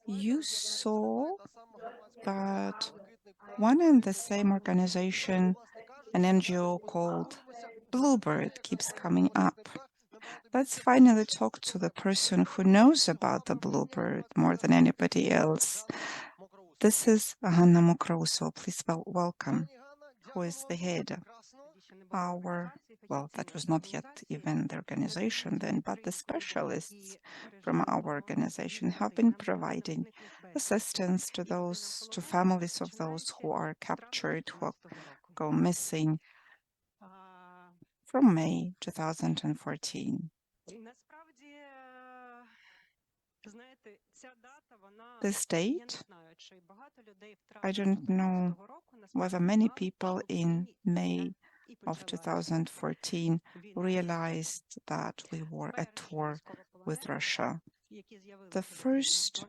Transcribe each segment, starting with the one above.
you saw that one and the same organization, an NGO called Bluebird, keeps coming up. Let's finally talk to the person who knows about the Bluebird more than anybody else. This is Hanna Mokrousova. Please welcome. Who is the head? Our, well, that was not yet even the organization then, but the specialists from our organization have been providing assistance to those, to families of those who are captured, who go missing from May 2014. This date, I don't know whether many people in May of 2014 realized that we were at war with Russia. The first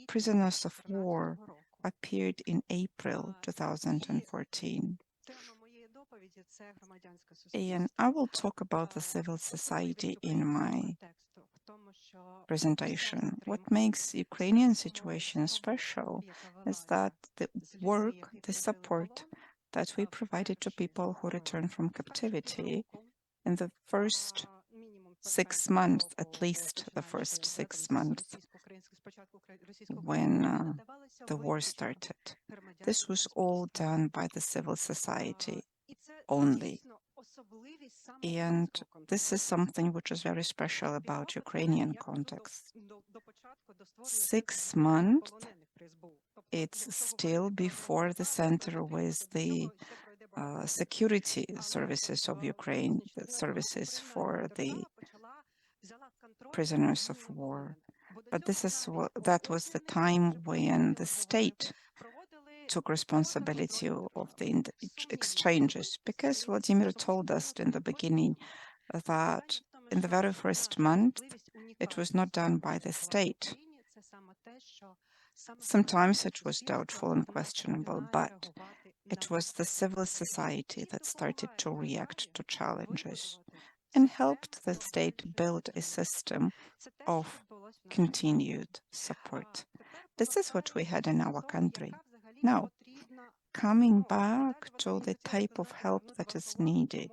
prisoners of war appeared in April 2014. And I will talk about the civil society in my presentation. What makes Ukrainian situation special is that the work, the support that we provided to people who return from captivity in the first 6 months, at least the first 6 months, when the war started. This was all done by the civil society only. And this is something which is very special about Ukrainian context. 6 months, it's still before the center with the security services of Ukraine, the services for the prisoners of war. But that was the time when the state took responsibility of the exchanges, because Vladimir told us in the beginning that in the very first month it was not done by the state. Sometimes it was doubtful and questionable, but it was the civil society that started to react to challenges and helped the state build a system of continued support. This is what we had in our country. Now, coming back to the type of help that is needed,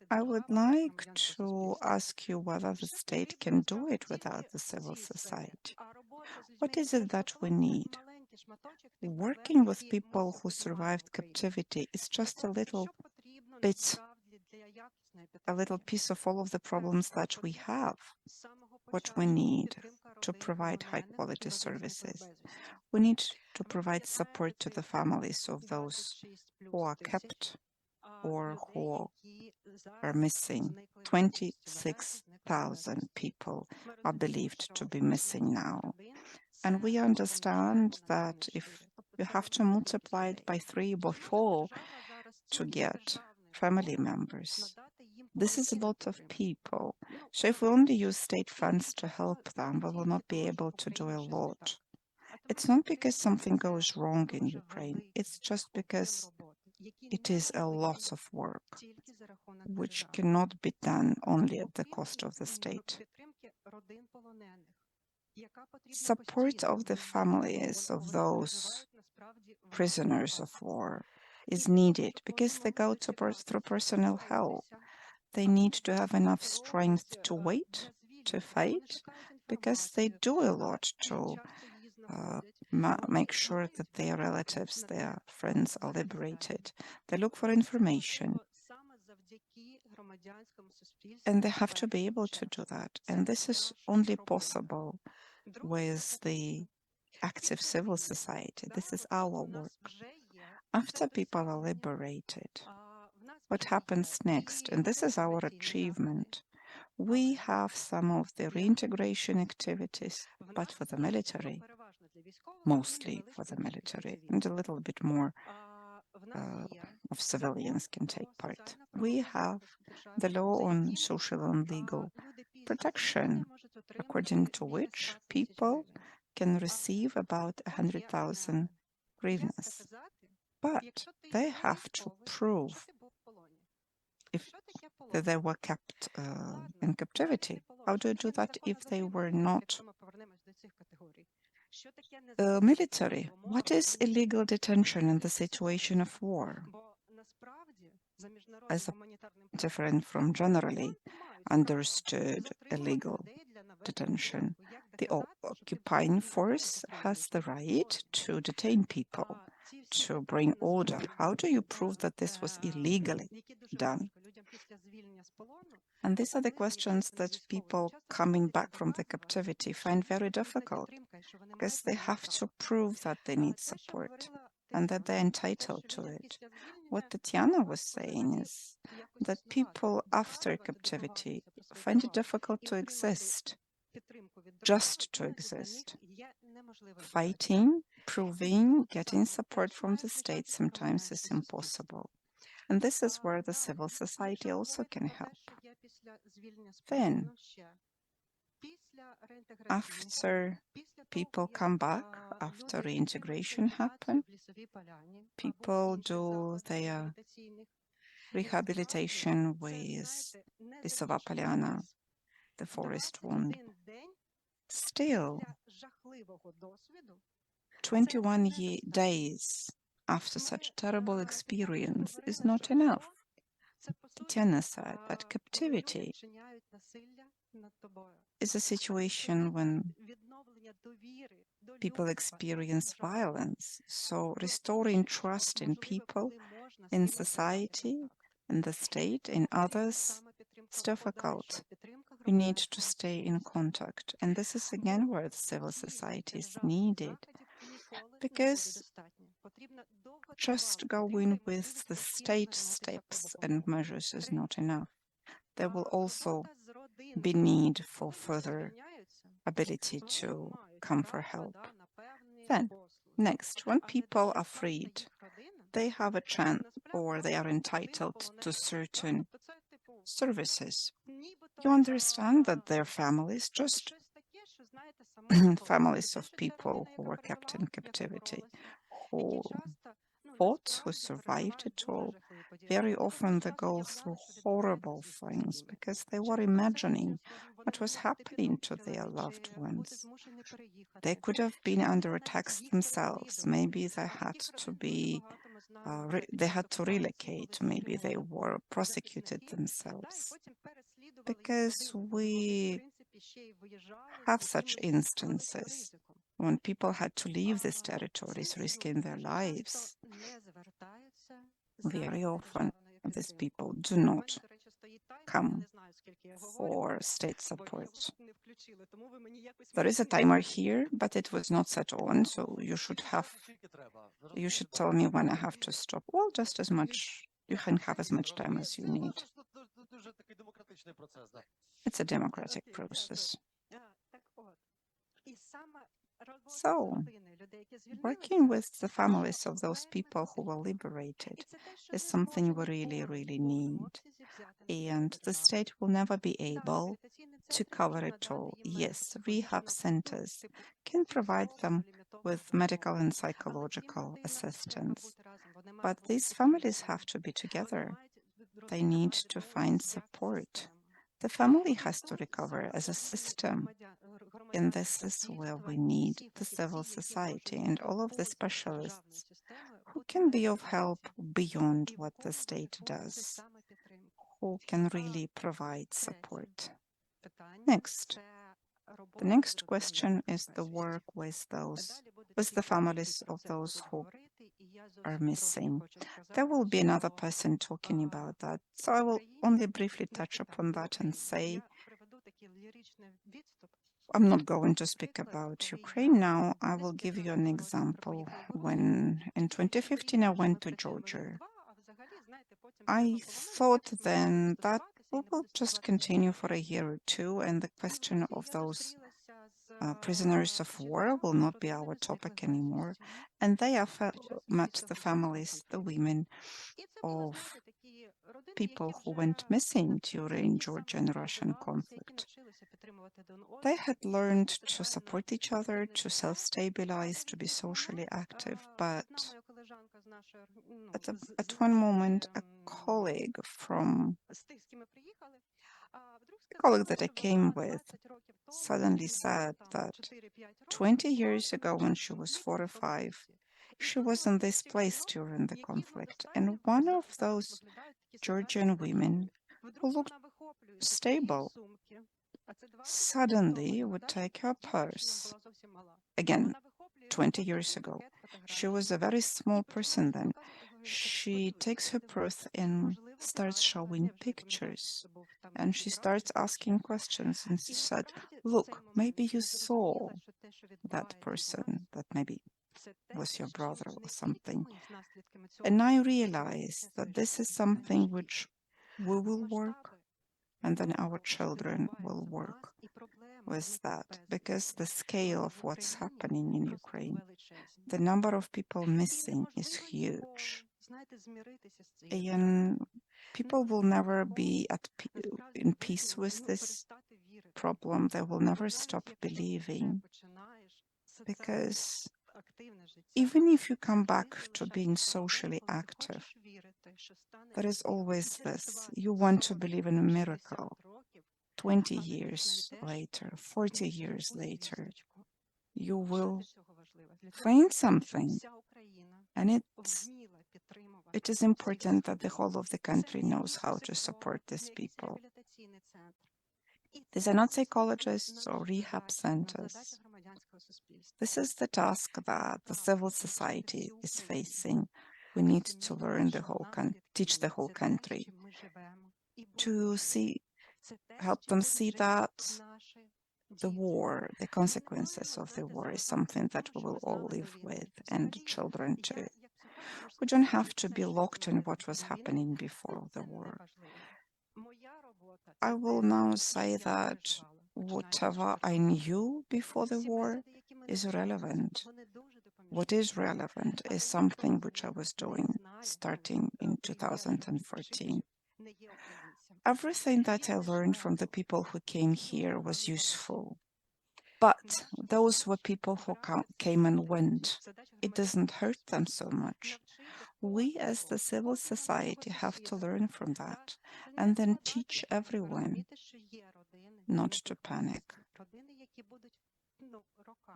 I would like to ask you whether the state can do it without the civil society. What is it that we need? Working with people who survived captivity is just a little bit, a little piece of all of the problems that we have. What we need to provide high quality services. We need to provide support to the families of those who are kept or who are missing. 26,000 people are believed to be missing now. And we understand that if you have to multiply it by 3 or 4 to get family members, this is a lot of people. So if we only use state funds to help them, we will not be able to do a lot. It's not because something goes wrong in Ukraine, it's just because it is a lot of work, which cannot be done only at the cost of the state. Support of the families of those prisoners of war is needed because they go through personal hell. They need to have enough strength to wait, to fight, because they do a lot to make sure that their relatives, their friends are liberated. They look for information. And they have to be able to do that. And this is only possible with the active civil society. This is our work. After people are liberated, what happens next? And this is our achievement. We have some of the reintegration activities, but for the military, mostly for the military, and a little bit more of civilians can take part. We have the law on social and legal protection, according to which people can receive about 100,000 hryvnias. But they have to prove that they were kept in captivity. How do you do that if they were not Military. What is illegal detention in the situation of war? As different from generally understood illegal detention. The occupying force has the right to detain people, to bring order. How do you prove that this was illegally done? And these are the questions that people coming back from the captivity find very difficult because they have to prove that they need support and that they're entitled to it. What Tatiana was saying is that people after captivity find it difficult to exist, just to exist. Fighting, proving, getting support from the state sometimes is impossible. And this is where the civil society also can help. Then, after people come back, after reintegration happen, people do their rehabilitation with Lісова Поляна, the forest wound. Still, 21 days after such terrible experience is not enough. Tatiana said that captivity is a situation when people experience violence. So restoring trust in people, in society, in the state, in others, is difficult. We need to stay in contact. And this is again where the civil society is needed. Because just going with the state steps and measures is not enough. There will also be need for further ability to come for help. Then, next, when people are freed, they have a chance or they are entitled to certain services. You understand that their families, just families of people who were kept in captivity, who fought, who survived it all, very often they go through horrible things because they were imagining what was happening to their loved ones. They could have been under attacks themselves. Maybe they had to be, they had to relocate. Maybe they were prosecuted themselves. Because we have such instances when people had to leave these territories, risking their lives. Very often, these people do not come for state support. There is a timer here, but it was not set on, so you should tell me when I have to stop. Well, just as much, you can have as much time as you need. It's a democratic process. So, working with the families of those people who were liberated is something we really, really need. And the state will never be able to cover it all. Yes, rehab centers can provide them with medical and psychological assistance, but these families have to be together. They need to find support. The family has to recover as a system. And this is where we need the civil society and all of the specialists who can be of help beyond what the state does, who can really provide support. Next, the next question is the work with the families of those who are missing. There will be another person talking about that, so I will only briefly touch upon that and say I'm not going to speak about Ukraine now. I will give you an example. When in 2015 I went to Georgia, I thought then that we will just continue for a year or two, and the question of those prisoners of war will not be our topic anymore. And they have met the families, the women of people who went missing during Georgian Russian conflict. They had learned to support each other, to self-stabilize, to be socially active, but at one moment, a colleague that I came with suddenly said that 20 years ago, when she was 4 or 5, she was in this place during the conflict, and one of those Georgian women who looked stable suddenly would take her purse. Again, 20 years ago. She was a very small person then. She takes her purse and starts showing pictures. And she starts asking questions. And she said, "Look, maybe you saw that person that maybe was your brother or something." And I realized that this is something which we will work, and then our children will work with that, because the scale of what's happening in Ukraine, the number of people missing is huge. And people will never be in peace with this problem. They will never stop believing, because even if you come back to being socially active, there is always this. You want to believe in a miracle. 20 years later, 40 years later, you will find something. And it is important that the whole of the country knows how to support these people. These are not psychologists or rehab centers. This is the task that the civil society is facing. We need to learn teach the whole country to help them see that the war, the consequences of the war, is something that we will all live with, and the children too. We don't have to be locked in what was happening before the war. I will now say that whatever I knew before the war is relevant. What is relevant is something which I was doing starting in 2014. Everything that I learned from the people who came here was useful. But those were people who came and went. It doesn't hurt them so much. We, as the civil society, have to learn from that and then teach everyone not to panic.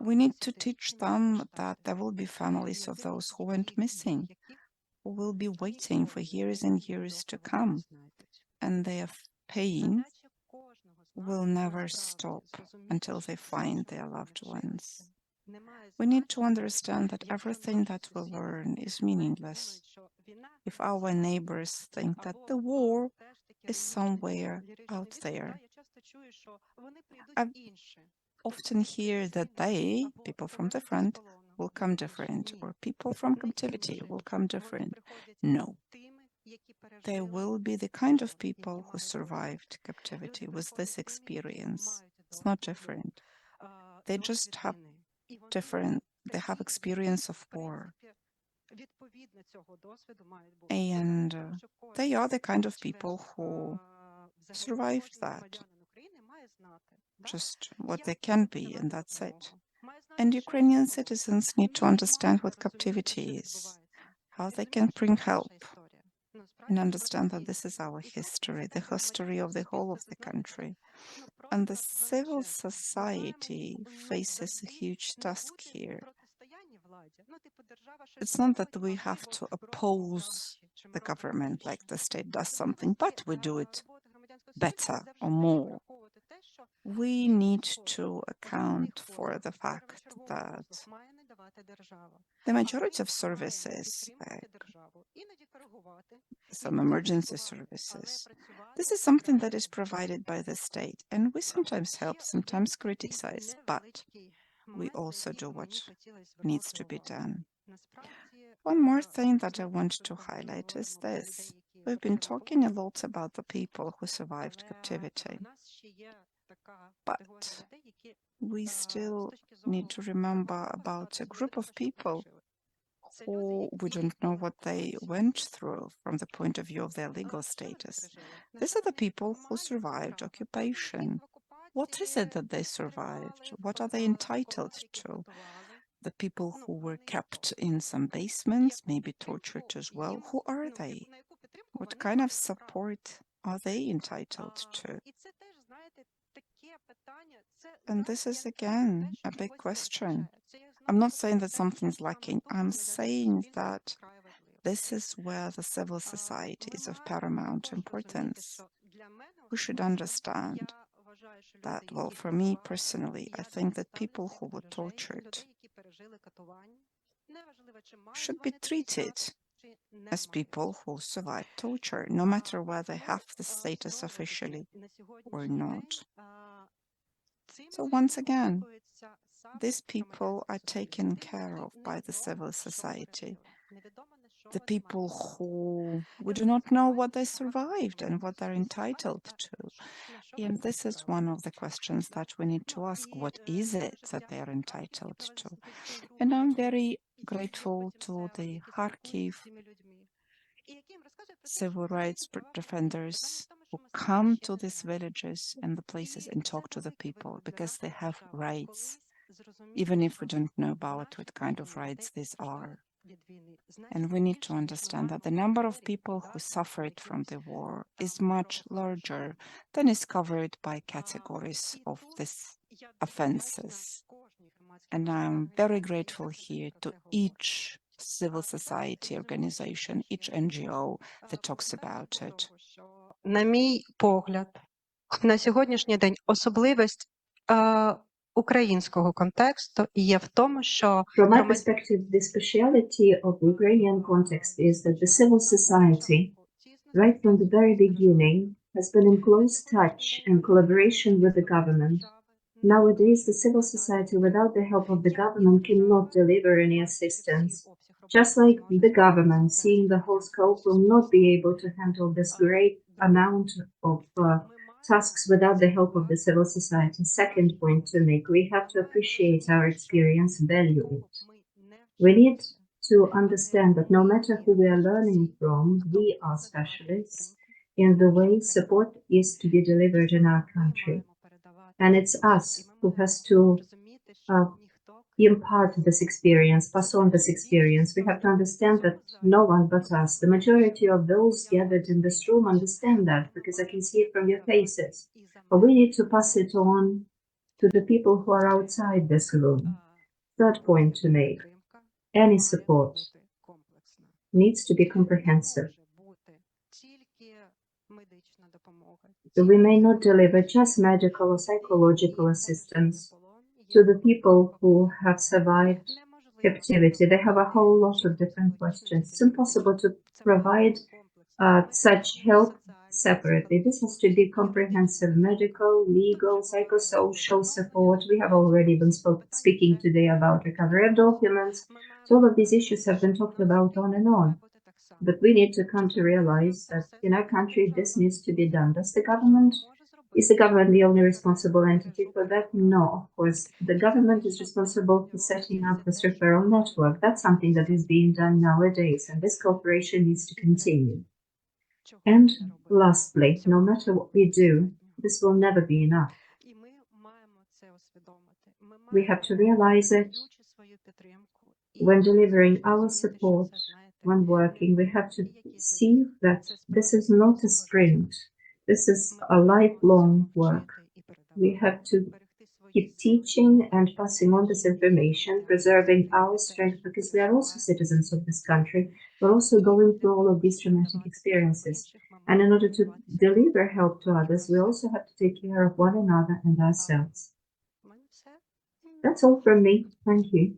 We need to teach them that there will be families of those who went missing, who will be waiting for years and years to come, and their pain will never stop until they find their loved ones. We need to understand that everything that we learn is meaningless if our neighbors think that the war is somewhere out there. I often hear that people from the front, will come different, or people from captivity will come different. No. They will be the kind of people who survived captivity with this experience. It's not different. They just have they have experience of war. And they are the kind of people who survived that. Just what they can be, and that's it. And Ukrainian citizens need to understand what captivity is, how they can bring help, and understand that this is our history, the history of the whole of the country. And the civil society faces a huge task here. It's not that we have to oppose the government like the state does something, but we do it better or more. We need to account for the fact that the majority of services, like some emergency services, this is something that is provided by the state, and we sometimes help, sometimes criticize, but we also do what needs to be done. One more thing that I want to highlight is this. We've been talking a lot about the people who survived captivity, but we still need to remember about a group of people who we don't know what they went through from the point of view of their legal status. These are the people who survived occupation. What is it that they survived? What are they entitled to? The people who were kept in some basements, maybe tortured as well, who are they? What kind of support are they entitled to? And this is again a big question. I'm not saying that something's lacking. I'm saying that this is where the civil society is of paramount importance. We should understand that, well, for me personally, I think that people who were tortured should be treated as people who survived torture, no matter whether they have the status officially or not. So once again, these people are taken care of by the civil society. The people who we do not know what they survived and what they're entitled to. And this is one of the questions that we need to ask. What is it that they are entitled to? And I'm very grateful to the Kharkiv civil rights defenders who come to these villages and the places and talk to the people, because they have rights, even if we don't know about what kind of rights these are. And we need to understand that the number of people who suffered from the war is much larger than is covered by categories of these offenses. And I'm very grateful here to each civil society organization, each NGO that talks about it. На мій погляд, на сьогоднішній день особливість українського контексту є в тому, що From my perspective, the speciality of the Ukrainian context is that the civil society, right from the very beginning, has been in close touch and collaboration with the government. Nowadays, the civil society, without the help of the government, cannot deliver any assistance. Just like the government, seeing the whole scope, will not be able to handle this great amount of tasks without the help of the civil society. Second point to make, we have to appreciate our experience, value it. We need to understand that no matter who we are learning from, we are specialists in the way support is to be delivered in our country. And it's us who has to impart this experience, pass on this experience. We have to understand that no one but us, the majority of those gathered in this room, understand that, because I can see it from your faces. But we need to pass it on to the people who are outside this room. Third point to make, any support needs to be comprehensive. So we may not deliver just medical or psychological assistance to the people who have survived captivity. They have a whole lot of different questions. It's impossible to provide such help separately. This has to be comprehensive medical, legal, psychosocial support. We have already been speaking today about recovery of documents. So all of these issues have been talked about on and on. But we need to come to realize that in our country, this needs to be done. Is the government the only responsible entity for that? No, of course. The government is responsible for setting up this referral network. That's something that is being done nowadays, and this cooperation needs to continue. And lastly, no matter what we do, this will never be enough. We have to realize it when delivering our support, when working. We have to see that this is not a sprint. This is a lifelong work. We have to keep teaching and passing on this information, preserving our strength, because we are also citizens of this country. We're also going through all of these traumatic experiences. And in order to deliver help to others, we also have to take care of one another and ourselves. That's all from me. Thank you.